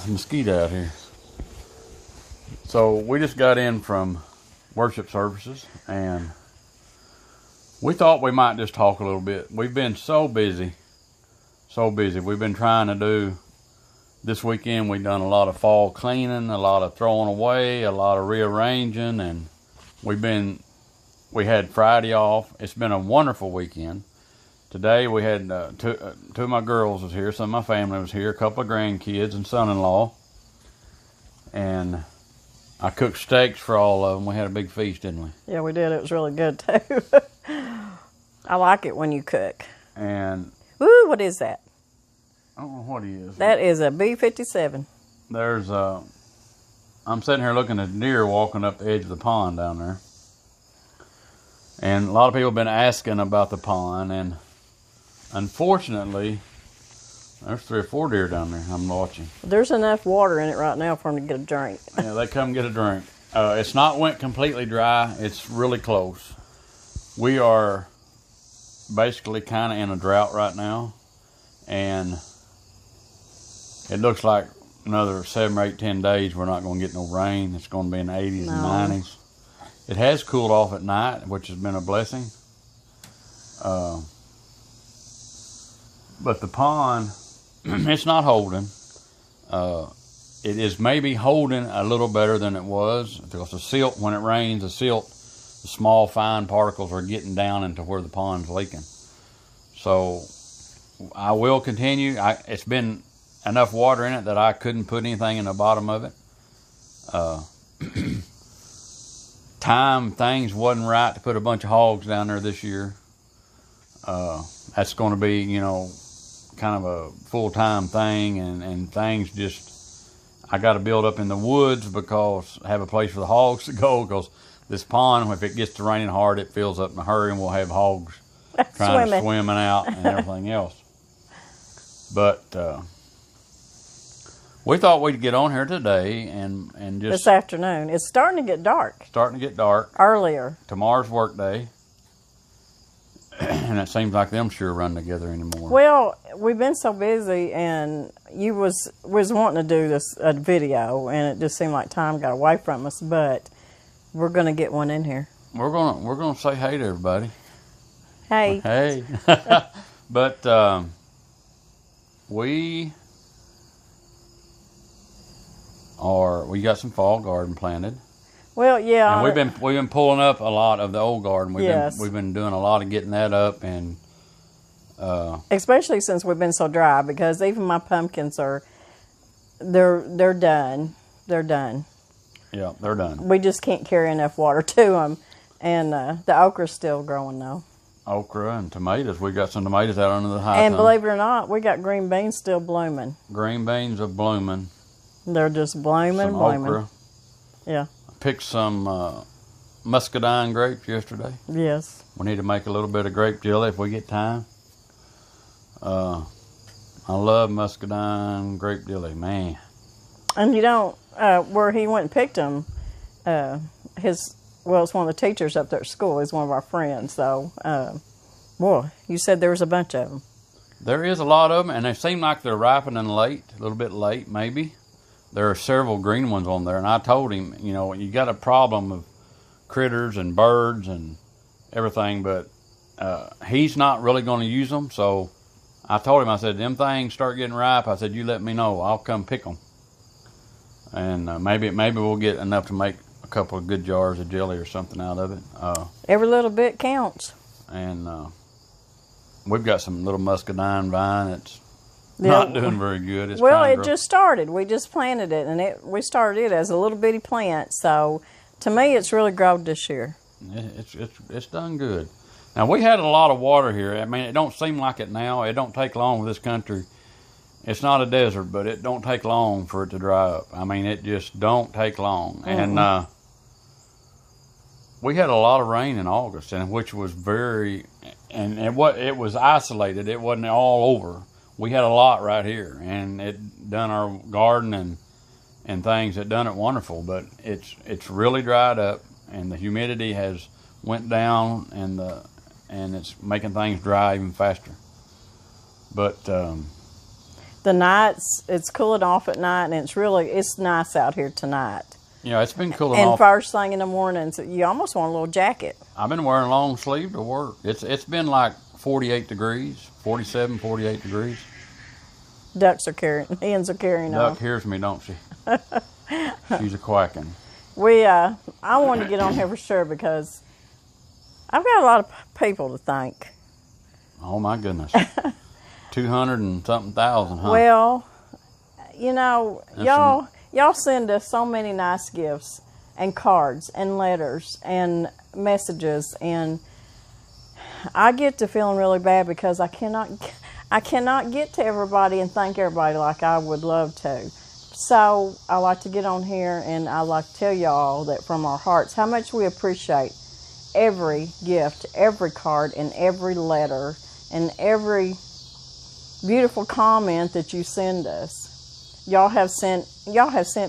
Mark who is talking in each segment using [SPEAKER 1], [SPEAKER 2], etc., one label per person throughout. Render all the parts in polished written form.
[SPEAKER 1] mosquito out here. So we just got in from worship services, and we thought we might just talk a little bit. We've been so busy. We've been trying to do, this weekend we've done a lot of fall cleaning, a lot of throwing away, a lot of rearranging, and we had Friday off. It's been a wonderful weekend. Today we had two of my girls was here, some of my family was here, a couple of grandkids and son-in-law, and I cooked steaks for all of them. We had a big feast, didn't we?
[SPEAKER 2] Yeah, we did. It was really good too. I like it when you cook.
[SPEAKER 1] And
[SPEAKER 2] ooh, what is that?
[SPEAKER 1] I don't know what he is.
[SPEAKER 2] That is a B-57.
[SPEAKER 1] There's I'm sitting here looking at deer walking up the edge of the pond down there. And a lot of people have been asking about the pond, and unfortunately, there's 3 or 4 deer down there I'm watching.
[SPEAKER 2] There's enough water in it right now for them to get a drink.
[SPEAKER 1] Yeah, they come get a drink. It's not went completely dry. It's really close. We are basically kind of in a drought right now, and it looks like another 7 or 8, 10 days we're not going to get no rain. It's going to be in the 80s and 90s. It has cooled off at night, which has been a blessing. But the pond, it's not holding. It is maybe holding a little better than it was, because the silt, when it rains, the small fine particles are getting down into where the pond's leaking. So I will continue. It's been enough water in it that I couldn't put anything in the bottom of it. Things wasn't right to put a bunch of hogs down there this year. That's going to be, kind of a full-time thing, and things just, I got to build up in the woods because I have a place for the hogs to go, because this pond, if it gets to raining hard, it fills up in a hurry, and we'll have hogs trying to swimming out and everything else. But we thought we'd get on here today and just...
[SPEAKER 2] This afternoon. It's starting to get dark.
[SPEAKER 1] Starting to get dark.
[SPEAKER 2] Earlier.
[SPEAKER 1] Tomorrow's work day. And it seems like them sure run together anymore.
[SPEAKER 2] Well, we've been so busy, and you was wanting to do a video, and it just seemed like time got away from us, but we're going to get one in here.
[SPEAKER 1] We're gonna say hey to everybody.
[SPEAKER 2] Hey.
[SPEAKER 1] Hey. But we got some fall garden planted.
[SPEAKER 2] Well, yeah.
[SPEAKER 1] And we've been pulling up a lot of the old garden.
[SPEAKER 2] Yes.
[SPEAKER 1] We've been doing a lot of getting that up, and
[SPEAKER 2] especially since we've been so dry, because even my pumpkins they're done. They're done.
[SPEAKER 1] Yeah, they're done.
[SPEAKER 2] We just can't carry enough water to them, and the okra's still growing though.
[SPEAKER 1] Okra and tomatoes. We got some tomatoes out under the high.
[SPEAKER 2] And believe it or not, we got green beans still blooming.
[SPEAKER 1] Green beans are blooming.
[SPEAKER 2] They're just blooming, blooming.
[SPEAKER 1] Okra.
[SPEAKER 2] Yeah.
[SPEAKER 1] Picked some muscadine grapes yesterday.
[SPEAKER 2] Yes.
[SPEAKER 1] We need to make a little bit of grape jelly if we get time. I love muscadine grape jelly, man.
[SPEAKER 2] And where he went and picked them, it's one of the teachers up there at school. He's one of our friends. So, boy, you said there was a bunch of them.
[SPEAKER 1] There is a lot of them, and they seem like they're ripening late, a little bit late maybe. There are several green ones on there, and I told him, you got a problem of critters and birds and everything, but he's not really going to use them. So I told him, I said, them things start getting ripe. I said, you let me know. I'll come pick them. And maybe we'll get enough to make a couple of good jars of jelly or something out of it.
[SPEAKER 2] Every little bit counts.
[SPEAKER 1] And we've got some little muscadine vine that's not doing very good.
[SPEAKER 2] It just started. We just planted it, and we started it as a little bitty plant. So, to me, it's really grown this year.
[SPEAKER 1] It's done good. Now, we had a lot of water here. I mean, it don't seem like it now. It don't take long with this country. It's not a desert, but it don't take long for it to dry up. I mean, it just don't take long. Mm-hmm. And we had a lot of rain in August, and which was it was isolated. It wasn't all over. We had a lot right here, and it done our garden and things. It done it wonderful, but it's really dried up, and the humidity has went down, and it's making things dry even faster. But
[SPEAKER 2] the The nights, it's cooling off at night, and it's nice out here tonight.
[SPEAKER 1] Yeah, it's been cooling
[SPEAKER 2] And
[SPEAKER 1] off.
[SPEAKER 2] first thing in the mornings, you almost want a little jacket.
[SPEAKER 1] I've been wearing long sleeve to work. It's been like 48 degrees, 47, 48 degrees.
[SPEAKER 2] Hens are carrying on.
[SPEAKER 1] Duck hears me, don't she? She's a quacking.
[SPEAKER 2] I wanted to get on here for sure because I've got a lot of people to thank.
[SPEAKER 1] Oh my goodness. 200 and something thousand, huh?
[SPEAKER 2] Well, y'all send us so many nice gifts and cards and letters and messages, and I get to feeling really bad because I cannot get to everybody and thank everybody like I would love to. So I like to get on here and I like to tell y'all that from our hearts how much we appreciate every gift, every card, and every letter, and every beautiful comment that you send us. Y'all have sent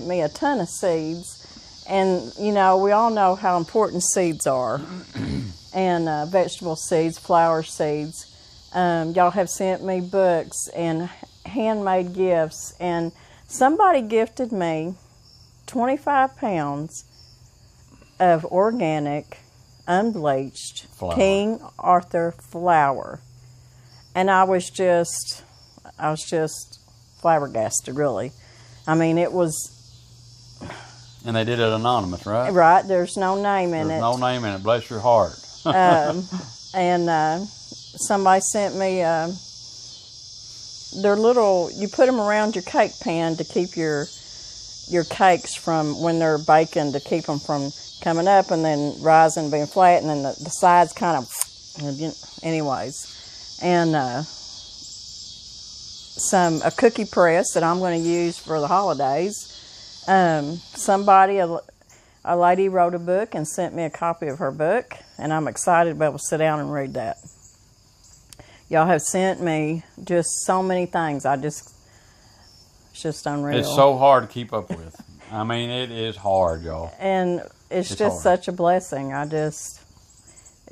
[SPEAKER 2] me a ton of seeds, and we all know how important seeds are, and vegetable seeds, flower seeds. Y'all have sent me books and handmade gifts, and somebody gifted me 25 pounds of organic, unbleached
[SPEAKER 1] Flour.
[SPEAKER 2] King Arthur flour. And I was just flabbergasted, really. I mean, it was...
[SPEAKER 1] And they did it anonymous, right?
[SPEAKER 2] Right, there's no name in it.
[SPEAKER 1] There's no name in it, bless your heart.
[SPEAKER 2] And somebody sent me... they're little... You put them around your cake pan to keep your cakes from... When they're baking, to keep them from coming up and then rising, being flat, and then the sides kind of... Anyways... And a cookie press that I'm going to use for the holidays. Somebody, a lady wrote a book and sent me a copy of her book, and I'm excited to be able to sit down and read that. Y'all have sent me just so many things. It's just unreal.
[SPEAKER 1] It's so hard to keep up with. I mean, it is hard, y'all.
[SPEAKER 2] And it's just
[SPEAKER 1] hard.
[SPEAKER 2] such a blessing.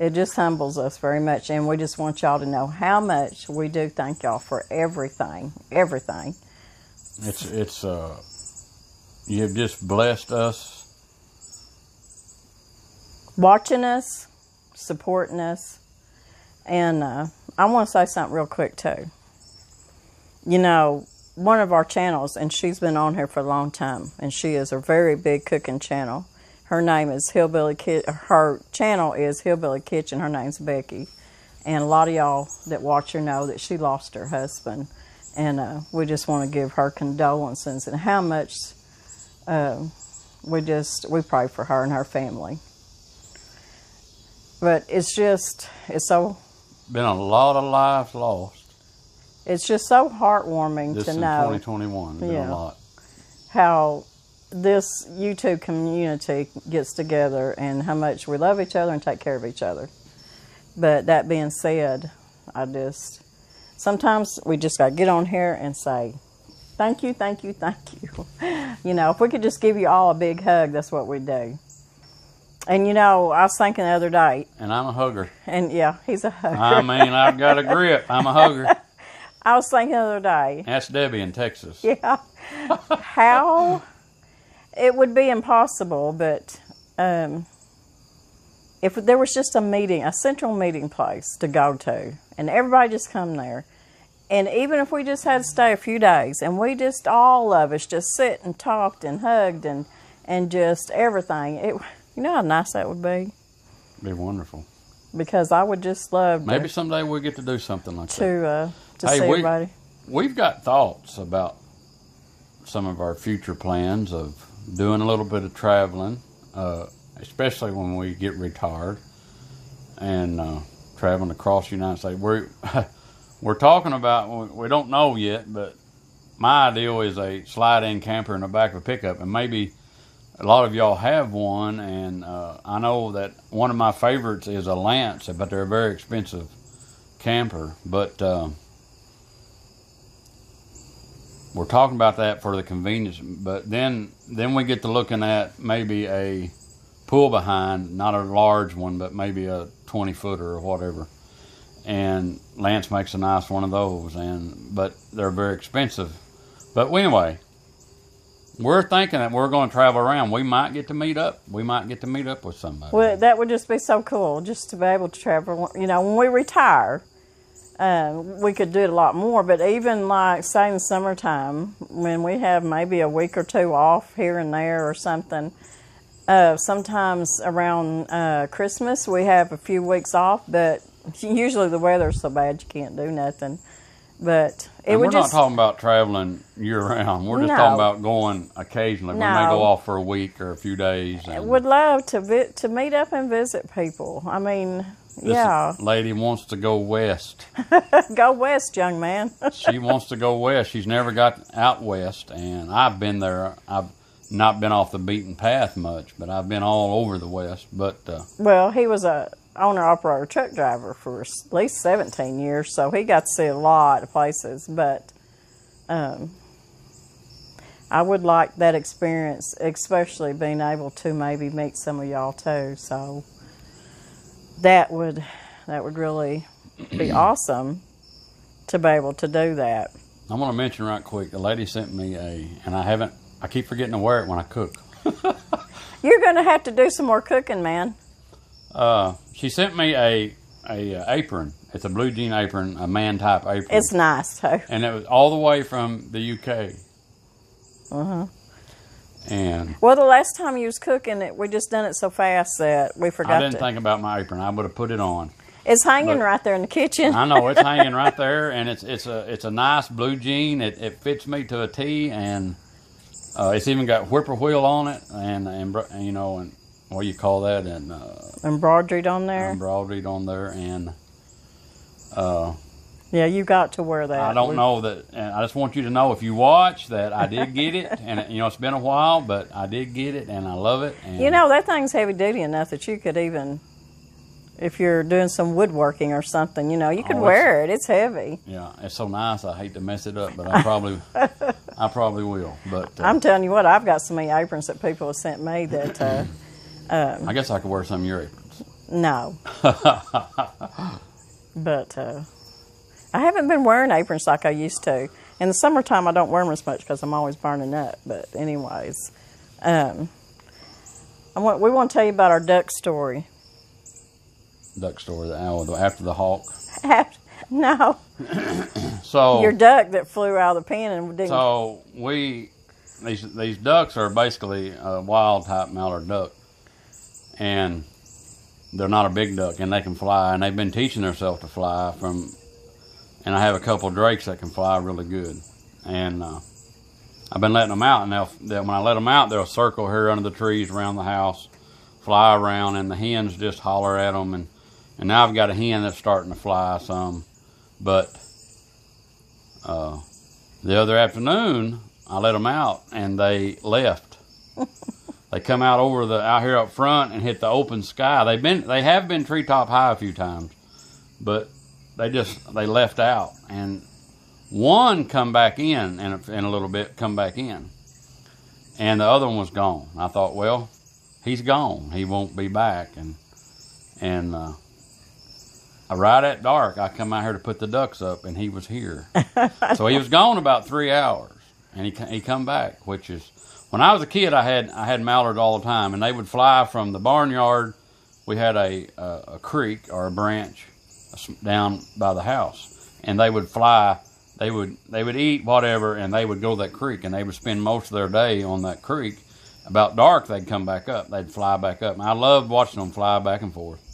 [SPEAKER 2] It just humbles us very much, and we just want y'all to know how much we do thank y'all for everything.
[SPEAKER 1] It's you've just blessed us.
[SPEAKER 2] Watching us, supporting us, and I want to say something real quick too. One of our channels, and she's been on here for a long time, and she is a very big cooking channel. Her name is her channel is Hillbilly Kitchen. Her name's Becky. And a lot of y'all that watch her know that she lost her husband. And we just want to give her condolences and how much we pray for her and her family. But it's so...
[SPEAKER 1] Been a lot of lives lost.
[SPEAKER 2] It's just so heartwarming
[SPEAKER 1] This
[SPEAKER 2] to
[SPEAKER 1] in
[SPEAKER 2] know
[SPEAKER 1] 2021. Been a lot.
[SPEAKER 2] How this YouTube community gets together and how much we love each other and take care of each other. But that being said, sometimes we just got to get on here and say, thank you, thank you, thank you. If we could just give you all a big hug, that's what we do. And I was thinking the other day.
[SPEAKER 1] And I'm a hugger.
[SPEAKER 2] And yeah, he's a hugger.
[SPEAKER 1] I mean, I've got a grip. I'm a hugger.
[SPEAKER 2] I was thinking the other day.
[SPEAKER 1] That's Debbie in Texas.
[SPEAKER 2] Yeah. How... It would be impossible, but if there was just a central meeting place to go to, and everybody just come there, and even if we just had to stay a few days, and we just, all of us, just sit and talked and hugged and just everything, how nice that would be?
[SPEAKER 1] It'd be wonderful.
[SPEAKER 2] Because I would just love
[SPEAKER 1] Maybe someday we'll get to do something like
[SPEAKER 2] that. To
[SPEAKER 1] hey,
[SPEAKER 2] see everybody.
[SPEAKER 1] We've got thoughts about some of our future plans of doing a little bit of traveling, especially when we get retired, and traveling across the United States. We're talking about, we don't know yet, but my ideal is a slide-in camper in the back of a pickup, and maybe a lot of y'all have one, and I know that one of my favorites is a Lance, but they're a very expensive camper, but we're talking about that for the convenience, but then we get to looking at maybe a pull behind, not a large one, but maybe a 20-footer or whatever. and Lance makes a nice one of those, but they're very expensive. But anyway, we're thinking that we're going to travel around. We might get to meet up. We might get to meet up with somebody.
[SPEAKER 2] Well, that would just be so cool, just to be able to travel. You know, when we retire, we could do it a lot more. But even like, say, in the summertime, when we have maybe a week or two off here and there or something, sometimes around Christmas we have a few weeks off, but usually the weather's so bad you can't do nothing. But
[SPEAKER 1] we're not talking about traveling year-round. We're just talking about going occasionally. We may go off for a week or a few days.
[SPEAKER 2] Would love to meet up and visit people. I mean,
[SPEAKER 1] this lady wants to go west.
[SPEAKER 2] Go west, young man.
[SPEAKER 1] She wants to go west. She's never got out west, and I've been there. I've not been off the beaten path much, but I've been all over the west. But
[SPEAKER 2] well, he was a owner-operator truck driver for at least 17 years, so he got to see a lot of places. But I would like that experience, especially being able to maybe meet some of y'all too. So that would really be awesome to be able to do that.
[SPEAKER 1] I want to mention right quick, the lady sent me and I keep forgetting to wear it when I cook.
[SPEAKER 2] You're going to have to do some more cooking, man.
[SPEAKER 1] She sent me a apron. It's a blue jean apron, a man type apron.
[SPEAKER 2] It's nice too.
[SPEAKER 1] And it was all the way from the UK. And
[SPEAKER 2] well, the last time you was cooking, we just done it so fast that we forgot.
[SPEAKER 1] I didn't think about my apron. I would have put it on.
[SPEAKER 2] It's hanging right there in the kitchen.
[SPEAKER 1] I know it's hanging right there, and it's a nice blue jean. It fits me to a T, and it's even got whippoorwill on it, and you know, and what do you call that? And
[SPEAKER 2] embroidered on there.
[SPEAKER 1] Embroidered on there, and
[SPEAKER 2] yeah, you got to wear that.
[SPEAKER 1] I don't know that, and I just want you to know, if you watch, that I did get it, and you know, it's been a while, but I did get it, and I love it. And
[SPEAKER 2] you know, that thing's heavy duty enough that you could even, if you're doing some woodworking or something, you know, you could wear it. It's heavy.
[SPEAKER 1] Yeah, it's so nice. I hate to mess it up, but I probably will. But
[SPEAKER 2] I'm telling you what, I've got so many aprons that people have sent me that.
[SPEAKER 1] I guess I could wear some of your aprons.
[SPEAKER 2] No. But I haven't been wearing aprons like I used to. In the summertime, I don't wear them as much because I'm always burning up. But anyways, we want to tell you about our duck story.
[SPEAKER 1] Duck story, the owl after the hawk.
[SPEAKER 2] No.
[SPEAKER 1] So
[SPEAKER 2] your duck that flew out of the pen and didn't.
[SPEAKER 1] So these ducks are basically a wild type mallard duck, and they're not a big duck, and they can fly, and they've been teaching themselves to fly and I have a couple of drakes that can fly really good, and I've been letting them out, and when I let them out, they'll circle here under the trees around the house, fly around, and the hens just holler at them, and now I've got a hen that's starting to fly some, but the other afternoon I let them out, and they left. They come out out here up front and hit the open sky. They have been treetop high a few times, but they left out, and one come back in a little bit, come back in, and the other one was gone. I thought, well, he's gone. He won't be back, and right at dark, I come out here to put the ducks up, and he was here. So he was gone about 3 hours, and he come back, which is, when I was a kid, I had mallards all the time, and they would fly from the barnyard. We had a creek or a branch down by the house, and they would fly. They would eat whatever, and they would go to that creek, and they would spend most of their day on that creek. About dark, they'd come back up. They'd fly back up. And I loved watching them fly back and forth.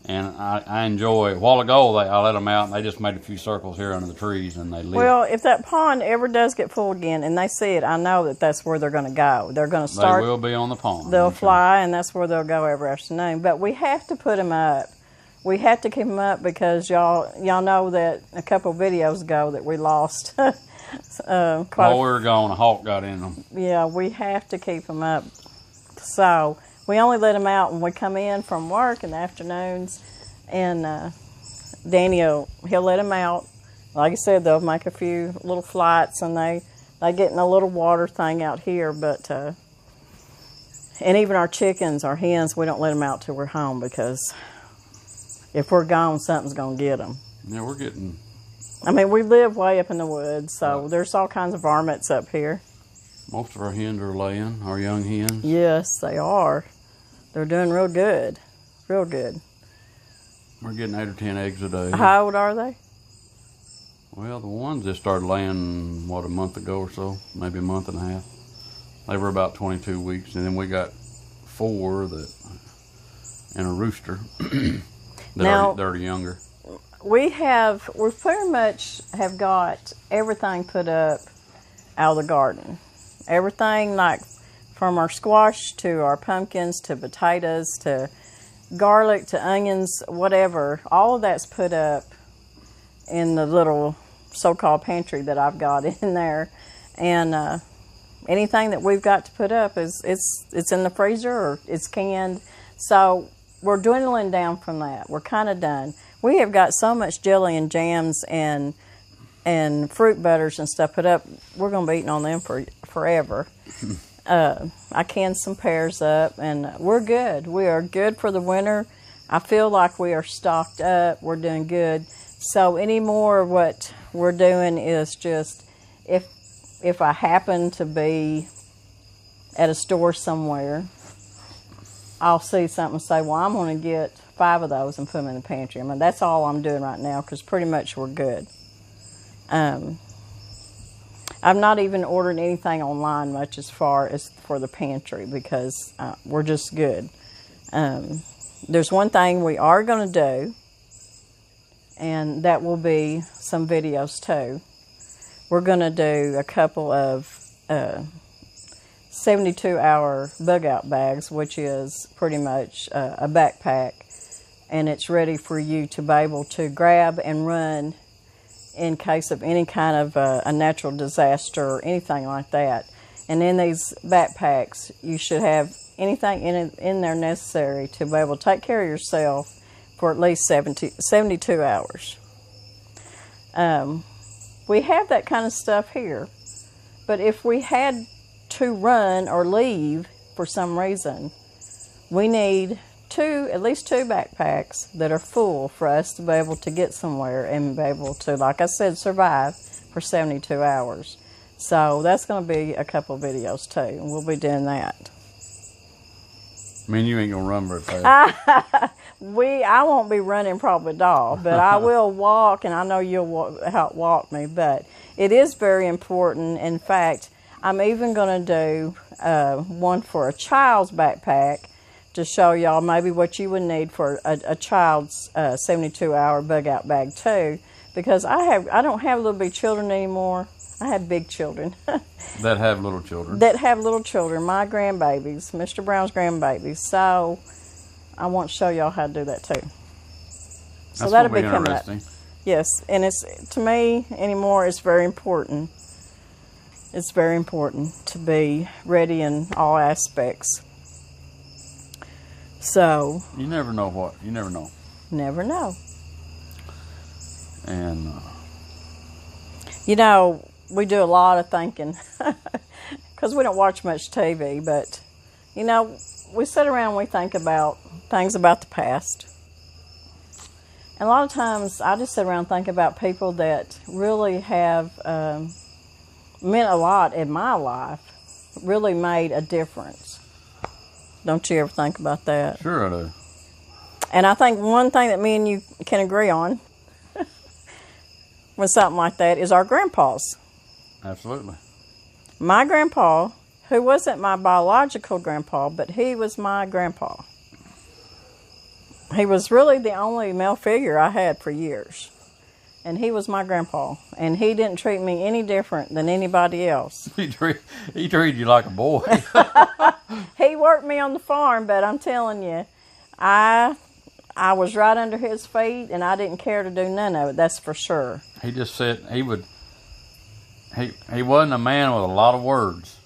[SPEAKER 1] And I enjoy. A while ago, I let them out, and they just made a few circles here under the trees, and they leave.
[SPEAKER 2] Well, if that pond ever does get full again, and they see it, I know that that's where they're going to go. They're going to start.
[SPEAKER 1] They will be on the pond.
[SPEAKER 2] They'll fly, and that's where they'll go every afternoon. But we have to put them up. We have to keep them up because y'all know that a couple of videos ago that we lost.
[SPEAKER 1] While we were gone, a hawk got in them.
[SPEAKER 2] Yeah, we have to keep them up. So we only let them out when we come in from work in the afternoons, and Danny he'll let them out. Like I said, they'll make a few little flights, and they get in a little water thing out here. But and even our chickens, our hens, we don't let them out till we're home, because if we're gone, something's gonna get them.
[SPEAKER 1] Yeah, we're getting...
[SPEAKER 2] I mean, we live way up in the woods, so there's all kinds of varmints up here.
[SPEAKER 1] Most of our hens are laying, our young hens.
[SPEAKER 2] Yes, they are. They're doing real good. Real good.
[SPEAKER 1] We're getting 8 or 10 eggs a day.
[SPEAKER 2] How old are they?
[SPEAKER 1] Well, the ones that started laying, what, a month ago or so, maybe a month and a half. They were about 22 weeks, and then we got 4 that, and a rooster that are younger.
[SPEAKER 2] We pretty much have got everything put up out of the garden. Everything, like from our squash to our pumpkins to potatoes to garlic to onions, whatever. All of that's put up in the little so-called pantry that I've got in there. And anything that we've got to put up it's in the freezer or it's canned. So we're dwindling down from that. We're kind of done. We have got so much jelly and jams and fruit butters and stuff put up. We're going to be eating on them for forever. I canned some pears up, and we're good. We are good for the winter. I feel like we are stocked up. We're doing good. So any more of what we're doing is just if I happen to be at a store somewhere, I'll see something and say, well, I'm going to get 5 of those and put them in the pantry. I mean, that's all I'm doing right now because pretty much we're good. I've not even ordered anything online much as far as for the pantry because we're just good. There's one thing we are going to do, and that will be some videos too. We're going to do a couple of 72-hour bug-out bags, which is pretty much a backpack, and it's ready for you to be able to grab and run in case of any kind of a natural disaster or anything like that. And in these backpacks, you should have anything in there necessary to be able to take care of yourself for at least 72 hours. We have that kind of stuff here, but if we had to run or leave for some reason, we need at least two backpacks that are full for us to be able to get somewhere and be able to, like I said, survive for 72 hours. So that's going to be a couple of videos too, and we'll be doing that.
[SPEAKER 1] I mean, you ain't going to run very fast.
[SPEAKER 2] I won't be running probably at all, but I will walk, and I know you'll help walk me, but it is very important. In fact, I'm even going to do one for a child's backpack to show y'all maybe what you would need for a child's 72-hour bug-out bag too, because I don't have little big children anymore. I have big children.
[SPEAKER 1] That have little children.
[SPEAKER 2] That have little children, my grandbabies, Mr. Brown's grandbabies. So I want to show y'all how to do that too. So that'll be coming up. Yes, and it's, to me anymore, it's very important. It's very important to be ready in all aspects. So
[SPEAKER 1] you never know what you never know.
[SPEAKER 2] Never know.
[SPEAKER 1] And
[SPEAKER 2] you know, we do a lot of thinking because we don't watch much TV. But you know, we sit around and we think about things about the past. And a lot of times, I just sit around and think about people that really have meant a lot in my life, really made a difference. Don't you ever think about that?
[SPEAKER 1] Sure I do.
[SPEAKER 2] And I think one thing that me and you can agree on with something like that is our grandpas.
[SPEAKER 1] Absolutely.
[SPEAKER 2] My grandpa, who wasn't my biological grandpa, but he was my grandpa. He was really the only male figure I had for years. And he was my grandpa. And he didn't treat me any different than anybody else.
[SPEAKER 1] He treated you like a boy.
[SPEAKER 2] He worked me on the farm, but I'm telling you, I was right under his feet, and I didn't care to do none of it, that's for sure.
[SPEAKER 1] He just said he wasn't a man with a lot of words.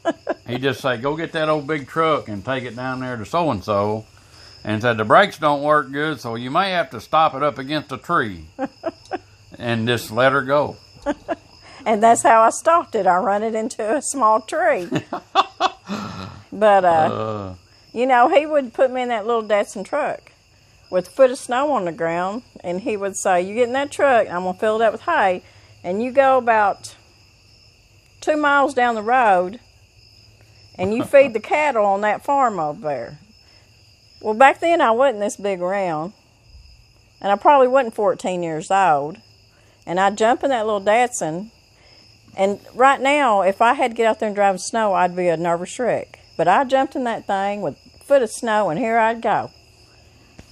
[SPEAKER 1] He just said, go get that old big truck and take it down there to so-and-so. And said, the brakes don't work good, so you may have to stop it up against a tree. And just let her go.
[SPEAKER 2] And that's how I stopped it. I run it into a small tree. But, you know, he would put me in that little Datsun truck with a foot of snow on the ground, and he would say, "You get in that truck, I'm going to fill it up with hay, and you go about 2 miles down the road, and you feed the cattle on that farm over there." Well, back then I wasn't this big around, and I probably wasn't 14 years old, and I'd jump in that little Datsun, and right now, if I had to get out there and drive in snow, I'd be a nervous wreck. But I jumped in that thing with a foot of snow, and here I'd go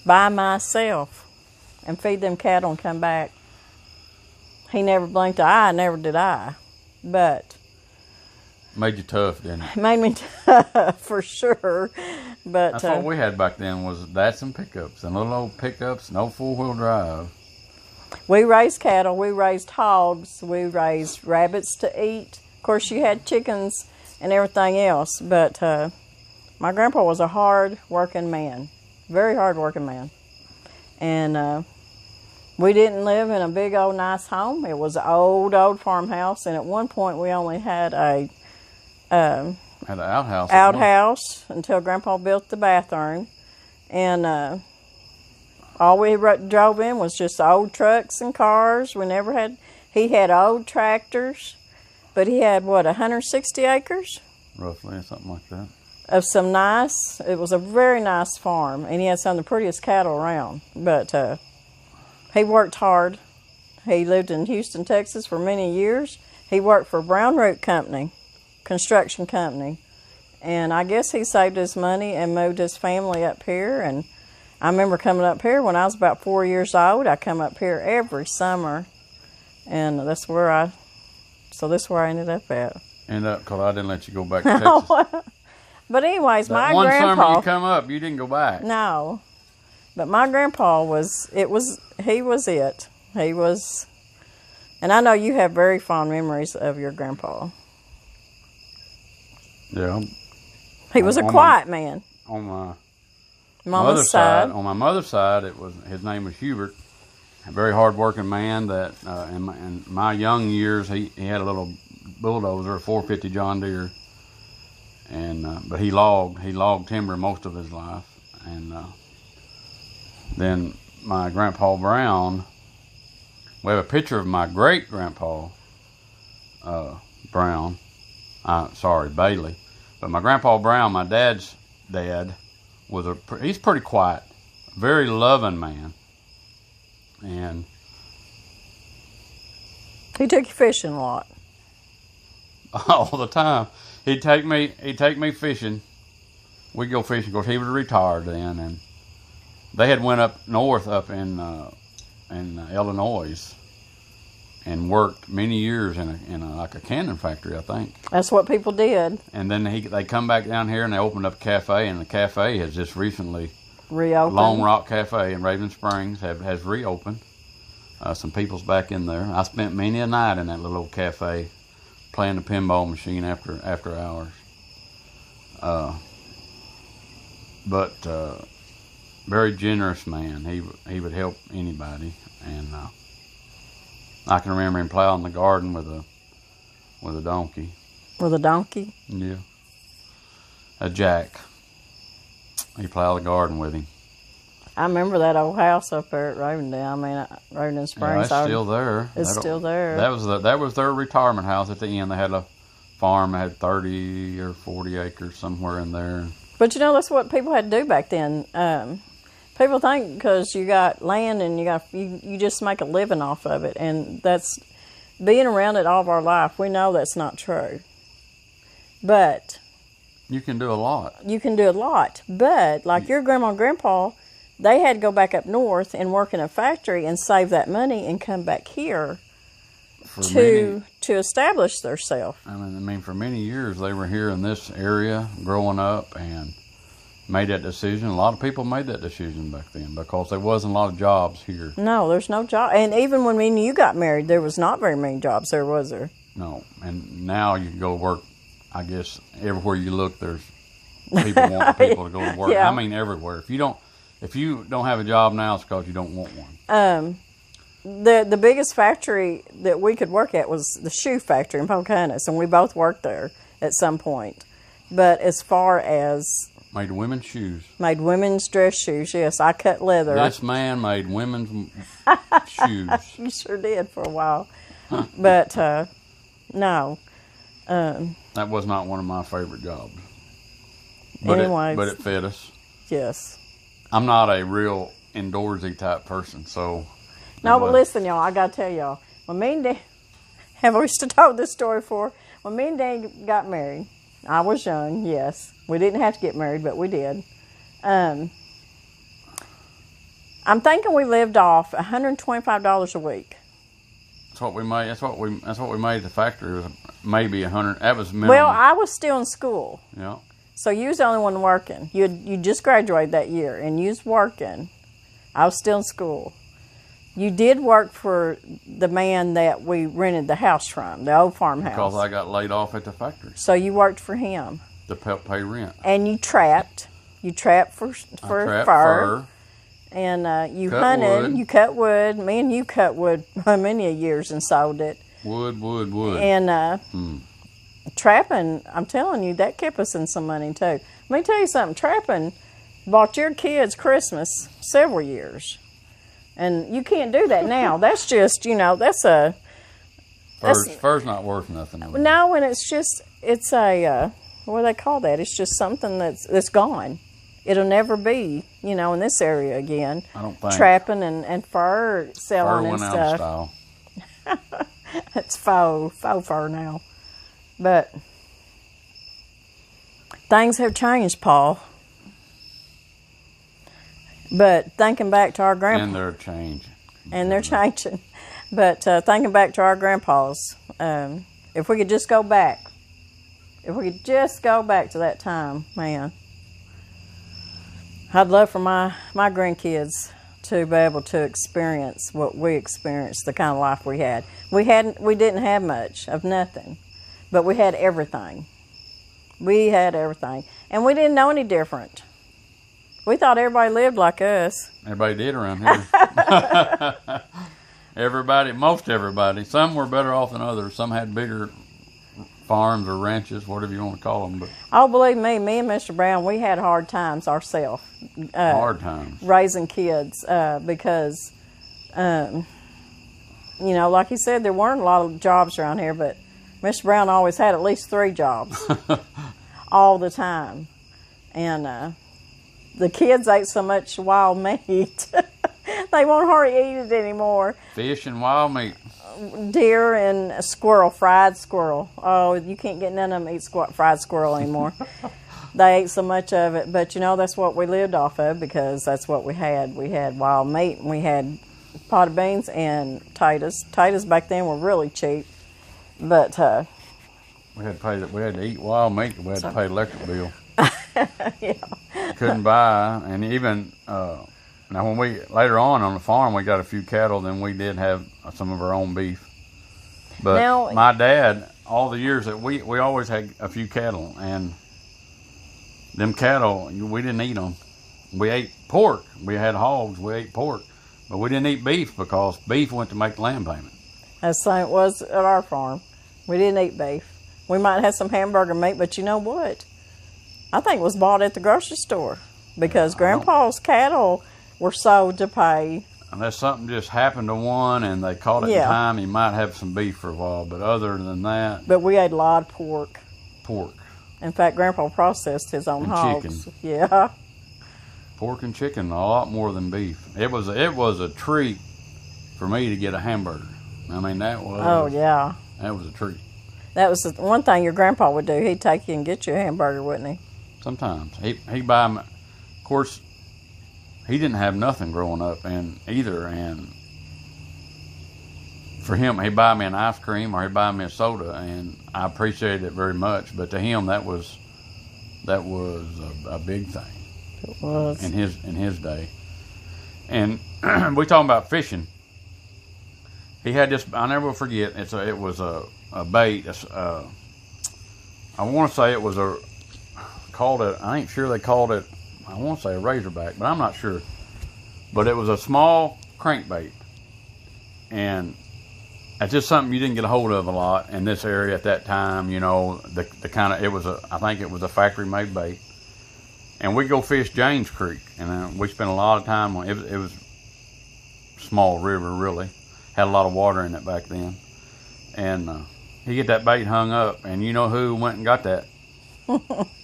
[SPEAKER 2] by myself and feed them cattle and come back. He never blinked an eye, never did I. But
[SPEAKER 1] made you tough, didn't it?
[SPEAKER 2] Made me tough for sure. But
[SPEAKER 1] that's what we had back then, was Datsun pickups and little old pickups, no 4-wheel drive.
[SPEAKER 2] We raised cattle, we raised hogs, we raised rabbits to eat. Of course, you had chickens and everything else, but my grandpa was a hard-working man, very hard-working man. And we didn't live in a big old nice home. It was an old farmhouse, and at one point we only had an outhouse until Grandpa built the bathroom, and all we drove in was just old trucks and cars. He had old tractors, but he had, 160 acres?
[SPEAKER 1] Roughly, something like that.
[SPEAKER 2] Of it was a very nice farm, and he had some of the prettiest cattle around. But he worked hard. He lived in Houston, Texas for many years. He worked for Brown Root Company, construction company. And I guess he saved his money and moved his family up here. And I remember coming up here when I was about 4 years old. I come up here every summer, and that's where I ended up at.
[SPEAKER 1] Because I didn't let you go back to Texas.
[SPEAKER 2] But anyways,
[SPEAKER 1] that
[SPEAKER 2] my
[SPEAKER 1] one
[SPEAKER 2] grandpa.
[SPEAKER 1] summer you come up, you didn't go back.
[SPEAKER 2] No, but my grandpa he was it. He was, and I know you have very fond memories of your grandpa.
[SPEAKER 1] Yeah.
[SPEAKER 2] He was a quiet man.
[SPEAKER 1] On my
[SPEAKER 2] mother's side.
[SPEAKER 1] On my mother's side, his name was Hubert, a very hard-working man. That in my young years, he had a little bulldozer, a 450 John Deere, and but he logged timber most of his life. And then my Grandpa Brown, we have a picture of my great grandpa Brown. Bailey, but my Grandpa Brown, my dad's dad, he's pretty quiet, very loving man, and
[SPEAKER 2] he took you fishing a lot.
[SPEAKER 1] All the time. He'd take me fishing. We'd go fishing. Of course, he was retired then, and they had went up north up in Illinois and worked many years in like a cannon factory, I think.
[SPEAKER 2] That's what people did.
[SPEAKER 1] And then they come back down here and they opened up a cafe, and the cafe has just recently
[SPEAKER 2] reopened.
[SPEAKER 1] Long Rock Cafe in Raven Springs has reopened. Some people's back in there. I spent many a night in that little old cafe playing the pinball machine after hours. But very generous man. He would help anybody, and I can remember him plowing the garden with a donkey.
[SPEAKER 2] With a donkey?
[SPEAKER 1] Yeah. A jack. He plowed the garden with him.
[SPEAKER 2] I remember that old house up there at Ravendale Springs.
[SPEAKER 1] Yeah, it's still there.
[SPEAKER 2] It's still there.
[SPEAKER 1] That was their retirement house at the end. They had a farm that had 30 or 40 acres somewhere in there.
[SPEAKER 2] But that's what people had to do back then. People think because you got land and you just make a living off of it, and that's being around it all of our life. We know that's not true. But
[SPEAKER 1] you can do a lot.
[SPEAKER 2] But like your grandma and grandpa, they had to go back up north and work in a factory and save that money and come back here to establish themselves.
[SPEAKER 1] I mean, for many years they were here in this area growing up and made that decision. A lot of people made that decision back then because there wasn't a lot of jobs here.
[SPEAKER 2] No, there's no job. And even when me and you got married, there was not very many jobs there, was there?
[SPEAKER 1] No. And now you can go work, I guess, everywhere you look, there's people wanting people to go to work.
[SPEAKER 2] Yeah.
[SPEAKER 1] I mean, everywhere. If you don't have a job now, it's because you don't want one.
[SPEAKER 2] The biggest factory that we could work at was the shoe factory in Pocahontas, and we both worked there at some point. But as far as
[SPEAKER 1] Made women's shoes.
[SPEAKER 2] Made women's dress shoes. Yes, I cut leather.
[SPEAKER 1] This man made women's shoes.
[SPEAKER 2] You sure did for a while. But, no.
[SPEAKER 1] That was not one of my favorite jobs.
[SPEAKER 2] Anyways.
[SPEAKER 1] But it fit us.
[SPEAKER 2] Yes.
[SPEAKER 1] I'm not a real indoorsy type person, so...
[SPEAKER 2] No, but listen, y'all, I got to tell y'all. When me and Dan... Have we still told this story before? When me and Dan got married, I was young, yes. We didn't have to get married, but we did. I'm thinking we lived off $125 a week.
[SPEAKER 1] That's what we made. That's what we made at the factory. It was maybe 100. That was minimum.
[SPEAKER 2] Well, I was still in school.
[SPEAKER 1] Yeah.
[SPEAKER 2] So you was the only one working. You just graduated that year, and you was working. I was still in school. You did work for the man that we rented the house from, the old farmhouse.
[SPEAKER 1] Because I got laid off at the factory.
[SPEAKER 2] So you worked for him.
[SPEAKER 1] To pay rent.
[SPEAKER 2] And you trapped. You trapped for fur. And you hunted.
[SPEAKER 1] Wood.
[SPEAKER 2] You cut wood. Me and you cut wood many a years and sold it.
[SPEAKER 1] Wood.
[SPEAKER 2] And trapping, I'm telling you, that kept us in some money too. Let me tell you something. Trapping bought your kids Christmas several years. And you can't do that now. That's just, that's a...
[SPEAKER 1] Fur's not worth nothing.
[SPEAKER 2] No, and it's a, what do they call that? It's just something that's gone. It'll never be, in this area again.
[SPEAKER 1] I don't think.
[SPEAKER 2] Trapping and fur selling and stuff.
[SPEAKER 1] Fur went out of style.
[SPEAKER 2] It's faux fur now. But things have changed, Paul. But thinking back to our grandpa...
[SPEAKER 1] And they're changing.
[SPEAKER 2] And they're changing. But thinking back to our grandpas, if we could just go back. If we could just go back to that time, man. I'd love for my grandkids to be able to experience what we experienced, the kind of life we had. We didn't have much of nothing, but we had everything. We had everything. And we didn't know any different. We thought everybody lived like us.
[SPEAKER 1] Everybody did around here. Most everybody. Some were better off than others. Some had bigger farms or ranches, whatever you want to call them. But
[SPEAKER 2] oh, believe me and Mr. Brown, we had hard times ourselves.
[SPEAKER 1] Hard times.
[SPEAKER 2] Raising kids because, like he said, there weren't a lot of jobs around here, but Mr. Brown always had at least 3 jobs all the time. And the kids ate so much wild meat. They won't hardly eat it anymore.
[SPEAKER 1] Fish and wild meat.
[SPEAKER 2] Deer and squirrel, fried squirrel. Oh, you can't get none of them eat fried squirrel anymore. They ate so much of it. But, that's what we lived off of because that's what we had. We had wild meat and we had potted beans and potatoes. Potatoes back then were really cheap. But
[SPEAKER 1] we had to eat wild meat. We had to pay the electric bill.
[SPEAKER 2] Yeah.
[SPEAKER 1] Couldn't buy, and even now when we later on the farm we got a few cattle, then we did have some of our own beef. But now, my dad, all the years that we always had a few cattle, and them cattle we didn't eat them. We ate pork. We had hogs. We ate pork, but we didn't eat beef because beef went to make the land payment.
[SPEAKER 2] That's the same it was at our farm. We didn't eat beef. We might have some hamburger meat, but you know what? I think it was bought at the grocery store because Grandpa's cattle were sold to pay.
[SPEAKER 1] Unless something just happened to one and they caught it in time, you might have some beef for a while. But other than that...
[SPEAKER 2] But we ate a lot of pork.
[SPEAKER 1] Pork.
[SPEAKER 2] In fact, Grandpa processed his own hogs.
[SPEAKER 1] Chicken.
[SPEAKER 2] Yeah.
[SPEAKER 1] Pork and chicken, a lot more than beef. It was a treat for me to get a hamburger. I mean, that was...
[SPEAKER 2] Oh, yeah.
[SPEAKER 1] That was a treat.
[SPEAKER 2] That was the one thing your grandpa would do. He'd take you and get you a hamburger, wouldn't he?
[SPEAKER 1] Sometimes. He'd buy me. Of course, he didn't have nothing growing up either. And for him, he'd buy me an ice cream or he'd buy me a soda. And I appreciated it very much. But to him, that was a big thing.
[SPEAKER 2] It was.
[SPEAKER 1] In his day. And we talking about fishing. He had this, I'll never forget, it was a bait. I want to say it was I ain't sure they called it, I want to say a razorback, but I'm not sure. But it was a small crankbait. And it's just something you didn't get a hold of a lot in this area at that time, the kind of, I think it was a factory made bait. And we go fish James Creek, and we spent a lot of time on it. It was a small river, really. Had a lot of water in it back then. And he get that bait hung up, and you know who went and got that?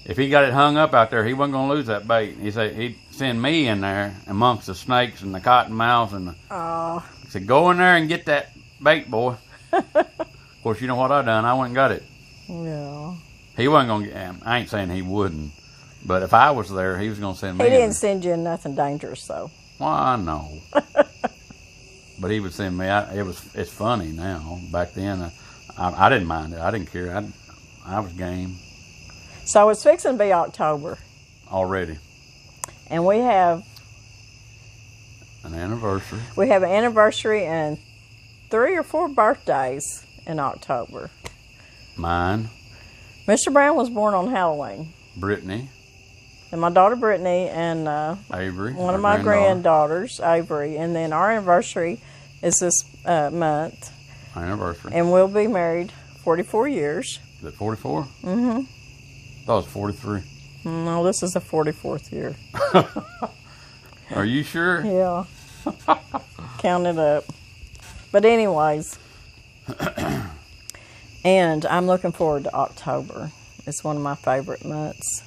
[SPEAKER 1] If he got it hung up out there, he wasn't going to lose that bait. He said he'd send me in there amongst the snakes and the cottonmouths and he said, go in there and get that bait, boy. Of course, you know what I done? I went and got it.
[SPEAKER 2] Yeah.
[SPEAKER 1] He wasn't going to get. I ain't saying he wouldn't, but if I was there, he was going to send me.
[SPEAKER 2] He didn't send you in nothing dangerous, though.
[SPEAKER 1] Well, I know. But he would send me. It's funny now. Back then, I didn't mind it. I didn't care. I was game.
[SPEAKER 2] So it's fixing to be October.
[SPEAKER 1] Already.
[SPEAKER 2] And we have
[SPEAKER 1] an anniversary.
[SPEAKER 2] We have an anniversary and 3 or 4 birthdays in October.
[SPEAKER 1] Mine.
[SPEAKER 2] Mr. Brown was born on Halloween.
[SPEAKER 1] Brittany.
[SPEAKER 2] And my daughter Brittany and
[SPEAKER 1] Avery.
[SPEAKER 2] One of my granddaughters, Avery. And then our anniversary is this month.
[SPEAKER 1] Our anniversary.
[SPEAKER 2] And we'll be married 44 years.
[SPEAKER 1] Is it 44?
[SPEAKER 2] Mm-hmm.
[SPEAKER 1] I thought it was 43.
[SPEAKER 2] No, this is the 44th year.
[SPEAKER 1] Are you sure?
[SPEAKER 2] Yeah. Count it up. But anyways, and I'm looking forward to October. It's one of my favorite months.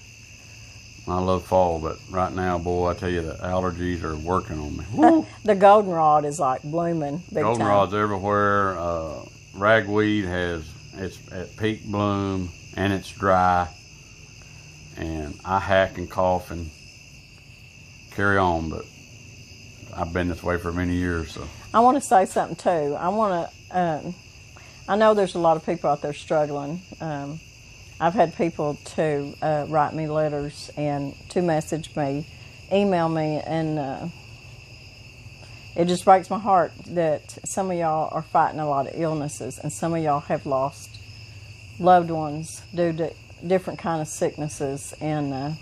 [SPEAKER 1] I love fall, but right now, boy, I tell you, the allergies are working on me. Woo.
[SPEAKER 2] The goldenrod is like blooming big time.
[SPEAKER 1] Goldenrod's everywhere. Ragweed it's at peak bloom, and it's dry. And I hack and cough and carry on, but I've been this way for many years. So
[SPEAKER 2] I want to say something too. I know there's a lot of people out there struggling. I've had people to write me letters and to message me, email me, and it just breaks my heart that some of y'all are fighting a lot of illnesses, and some of y'all have lost loved ones due to different kind of sicknesses. And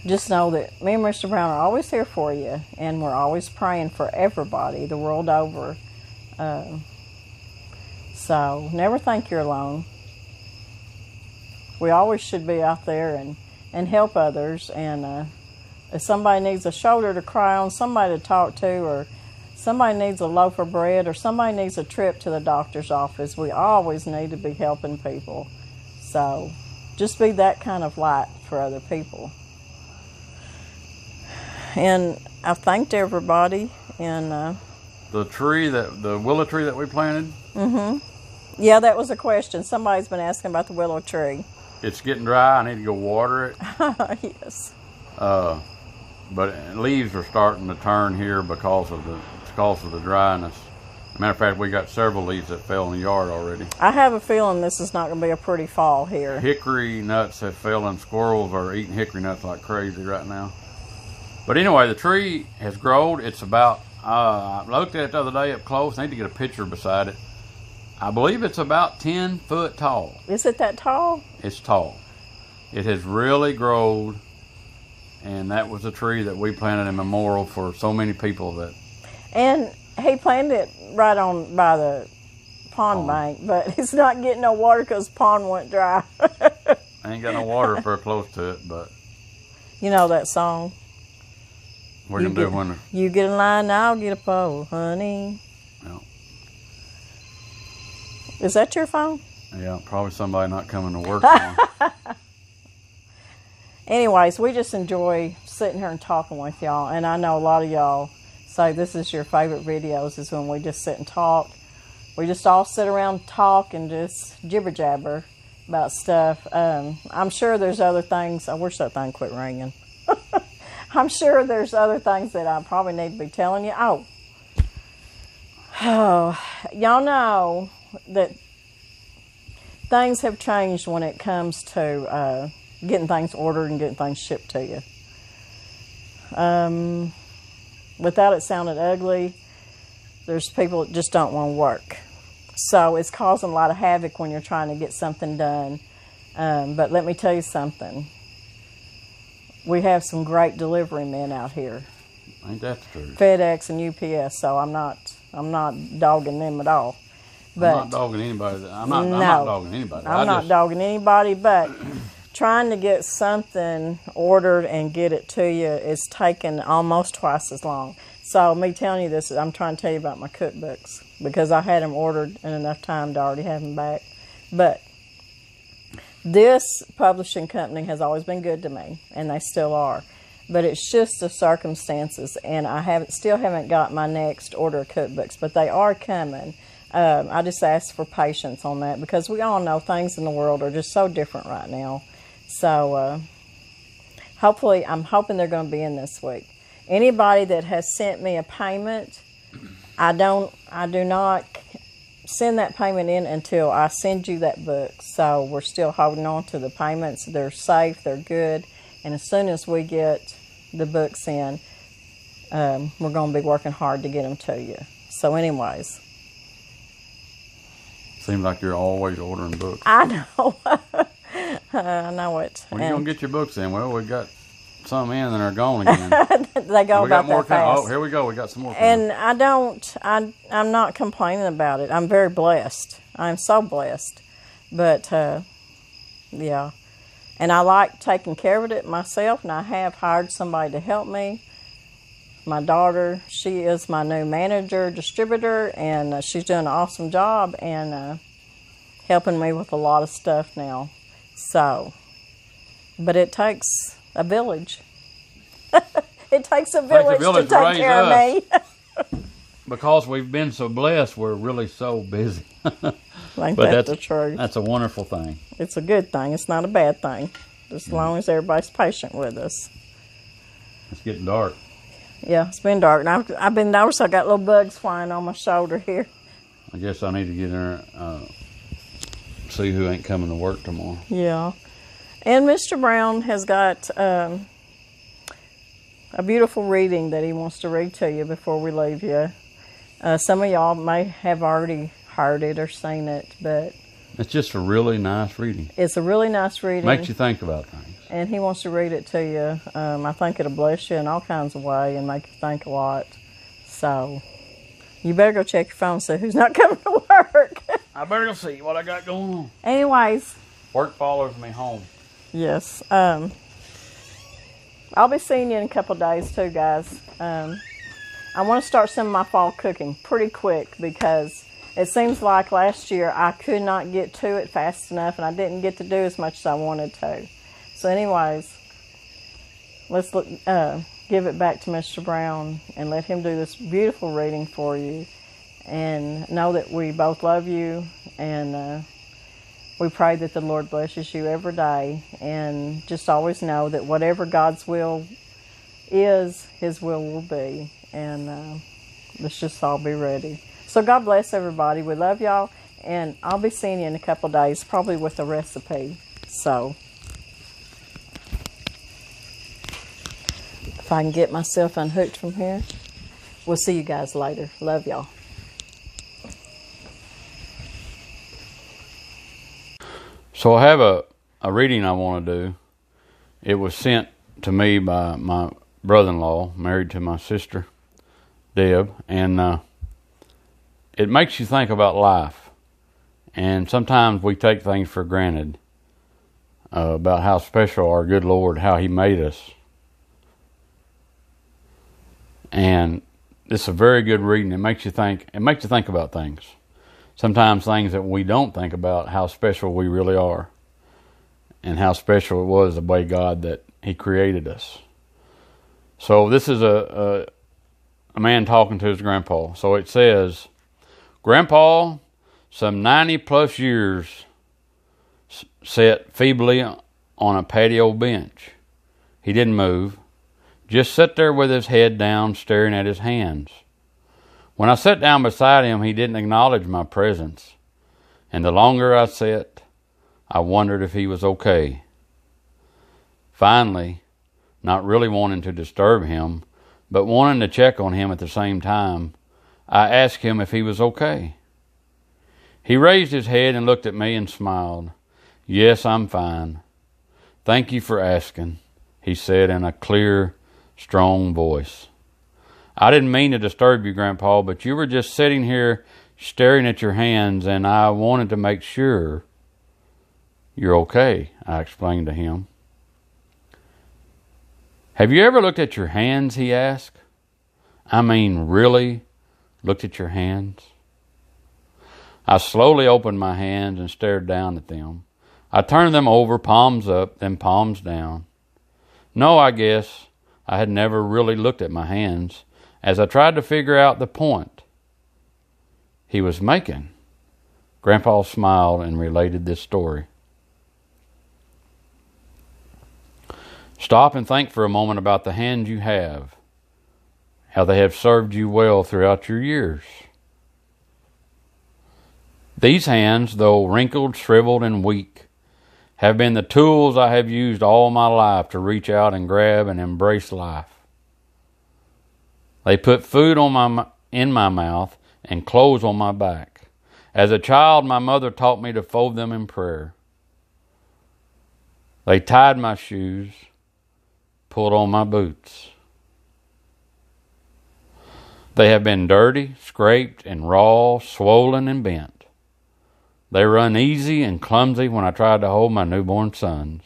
[SPEAKER 2] just know that me and Mr. Brown are always here for you, and we're always praying for everybody the world over. So never think you're alone. We always should be out there and help others. And if somebody needs a shoulder to cry on, somebody to talk to, or somebody needs a loaf of bread, or somebody needs a trip to the doctor's office, we always need to be helping people. So just be that kind of light for other people. And I thanked everybody. And
[SPEAKER 1] the willow tree that we planted.
[SPEAKER 2] Mm-hmm. Yeah, that was a question. Somebody's been asking about the willow tree.
[SPEAKER 1] It's getting dry. I need to go water it.
[SPEAKER 2] Yes.
[SPEAKER 1] But leaves are starting to turn here because of the dryness. Matter of fact, we got several leaves that fell in the yard already.
[SPEAKER 2] I have a feeling this is not going to be a pretty fall here.
[SPEAKER 1] Hickory nuts have fell, and squirrels are eating hickory nuts like crazy right now. But anyway, the tree has grown. It's about, I looked at it the other day up close. I need to get a picture beside it. I believe it's about 10 foot tall.
[SPEAKER 2] Is it that tall?
[SPEAKER 1] It's tall. It has really grown, and that was a tree that we planted in memorial for so many people that.
[SPEAKER 2] And he planted it right on by the pond bank, but it's not getting no water because the pond went dry.
[SPEAKER 1] I ain't got no water for close to it, but.
[SPEAKER 2] You know that song?
[SPEAKER 1] We're going to do when.
[SPEAKER 2] You get a line, I'll get a pole, honey.
[SPEAKER 1] Yeah.
[SPEAKER 2] Is that your phone?
[SPEAKER 1] Yeah, probably somebody not coming to work on.
[SPEAKER 2] Anyways, we just enjoy sitting here and talking with y'all. And I know a lot of y'all say this is your favorite videos, is when we just sit and talk. We just all sit around and talk and just jibber jabber about stuff. I'm sure there's other things. I wish that thing quit ringing. I'm sure there's other things that I probably need to be telling you. Oh, y'all know that things have changed when it comes to getting things ordered and getting things shipped to you. Without it sounding ugly, there's people that just don't want to work. So it's causing a lot of havoc when you're trying to get something done. But let me tell you something. We have some great delivery men out here.
[SPEAKER 1] Ain't that the truth?
[SPEAKER 2] FedEx and UPS, so I'm not dogging them at all. But
[SPEAKER 1] I'm not dogging anybody. I'm not dogging anybody.
[SPEAKER 2] I'm not dogging anybody, but trying to get something ordered and get it to you is taking almost twice as long. So me telling you this, I'm trying to tell you about my cookbooks because I had them ordered in enough time to already have them back. But this publishing company has always been good to me, and they still are. But it's just the circumstances, and I still haven't got my next order of cookbooks, but they are coming. I just ask for patience on that because we all know things in the world are just so different right now. So hopefully, I'm hoping they're going to be in this week. Anybody that has sent me a payment, I do not send that payment in until I send you that book. So we're still holding on to the payments. They're safe, they're good, and as soon as we get the books in, we're going to be working hard to get them to you. So anyways.
[SPEAKER 1] Seems like you're always ordering books.
[SPEAKER 2] I know. I know it.
[SPEAKER 1] When are you going to get your books in? Well, we got some in and they're gone again.
[SPEAKER 2] They go about that fast.
[SPEAKER 1] Oh, here we go. We got some more coming.
[SPEAKER 2] And I'm not complaining about it. I'm very blessed. I'm so blessed. But, yeah. And I like taking care of it myself, and I have hired somebody to help me. My daughter, she is my new manager, distributor, and she's doing an awesome job and helping me with a lot of stuff now. So, but it takes a village. It takes a village to take care of me.
[SPEAKER 1] Because we've been so blessed, we're really so busy.
[SPEAKER 2] Ain't that the truth?
[SPEAKER 1] That's a wonderful thing.
[SPEAKER 2] It's a good thing. It's not a bad thing. As long as everybody's patient with us.
[SPEAKER 1] It's getting dark.
[SPEAKER 2] Yeah, it's been dark. And I've been noticing I got little bugs flying on my shoulder here.
[SPEAKER 1] I guess I need to get in there see who ain't coming to work tomorrow.
[SPEAKER 2] Yeah. And Mr. Brown has got a beautiful reading that he wants to read to you before we leave you. Some of y'all may have already heard it or seen it, but
[SPEAKER 1] it's just a really nice reading.
[SPEAKER 2] It's a really nice reading.
[SPEAKER 1] Makes you think about things.
[SPEAKER 2] And he wants to read it to you. I think it'll bless you in all kinds of ways and make you think a lot. So you better go check your phone and see who's not coming to work.
[SPEAKER 1] I better go see what I got going on.
[SPEAKER 2] Anyways.
[SPEAKER 1] Work follows me home.
[SPEAKER 2] Yes. I'll be seeing you in a couple of days too, guys. I want to start some of my fall cooking pretty quick because it seems like last year I could not get to it fast enough and I didn't get to do as much as I wanted to. So anyways, let's give it back to Mr. Brown and let him do this beautiful reading for you. And know that we both love you, and we pray that the Lord blesses you every day. And just always know that whatever God's will is, His will be. And let's just all be ready. So God bless everybody. We love y'all, and I'll be seeing you in a couple of days, probably with a recipe. So if I can get myself unhooked from here, we'll see you guys later. Love y'all.
[SPEAKER 1] So I have a reading I want to do. It was sent to me by my brother-in-law, married to my sister, Deb, and it makes you think about life. And sometimes we take things for granted about how special our good Lord, how He made us. And it's a very good reading. It makes you think about things. Sometimes things that we don't think about, how special we really are. And how special it was the way God that He created us. So this is a man talking to his grandpa. So it says, Grandpa, some 90 plus years, sat feebly on a patio bench. He didn't move. Just sat there with his head down, staring at his hands. When I sat down beside him, he didn't acknowledge my presence. And the longer I sat, I wondered if he was okay. Finally, not really wanting to disturb him, but wanting to check on him at the same time, I asked him if he was okay. He raised his head and looked at me and smiled. Yes, I'm fine. Thank you for asking, he said in a clear, strong voice. I didn't mean to disturb you, Grandpa, but you were just sitting here staring at your hands, and I wanted to make sure "You're okay," I explained to him. "Have you ever looked at your hands?" he asked. "I mean, really looked at your hands?" I slowly opened my hands and stared down at them. I turned them over, palms up, then palms down. No, I guess I had never really looked at my hands as I tried to figure out the point he was making. Grandpa smiled and related this story. Stop and think for a moment about the hands you have, how they have served you well throughout your years. These hands, though wrinkled, shriveled, and weak, have been the tools I have used all my life to reach out and grab and embrace life. They put food in my mouth and clothes on my back. As a child, my mother taught me to fold them in prayer. They tied my shoes, pulled on my boots. They have been dirty, scraped, and raw, swollen, and bent. They were uneasy and clumsy when I tried to hold my newborn sons.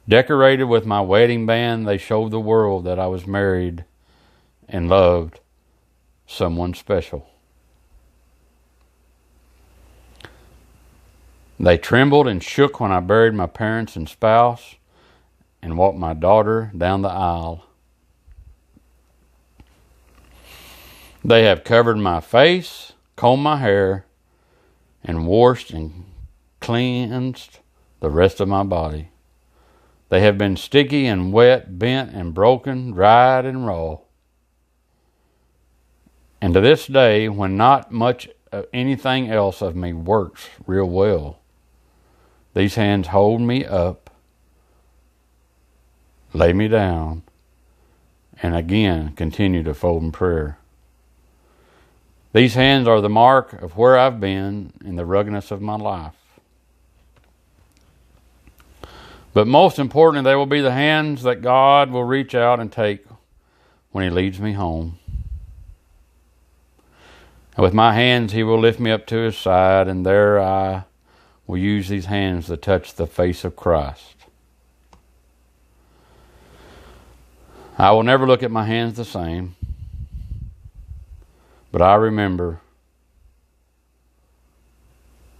[SPEAKER 1] Decorated with my wedding band, they showed the world that I was married and loved someone special. They trembled and shook when I buried my parents and spouse and walked my daughter down the aisle. They have covered my face, combed my hair, and washed and cleansed the rest of my body. They have been sticky and wet, bent and broken, dried and raw. And to this day, when not much of anything else of me works real well, these hands hold me up, lay me down, and again continue to fold in prayer. These hands are the mark of where I've been in the ruggedness of my life. But most importantly, they will be the hands that God will reach out and take when He leads me home. And with my hands, He will lift me up to His side, and there I will use these hands to touch the face of Christ. I will never look at my hands the same, but I remember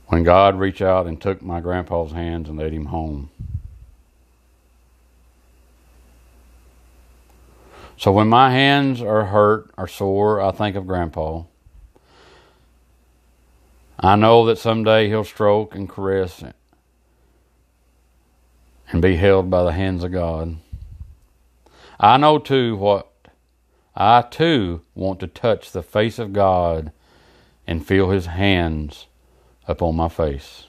[SPEAKER 1] when God reached out and took my grandpa's hands and led him home. So when my hands are hurt or sore, I think of Grandpa. I know that someday he'll stroke and caress and be held by the hands of God. I know too I too want to touch the face of God and feel His hands upon my face.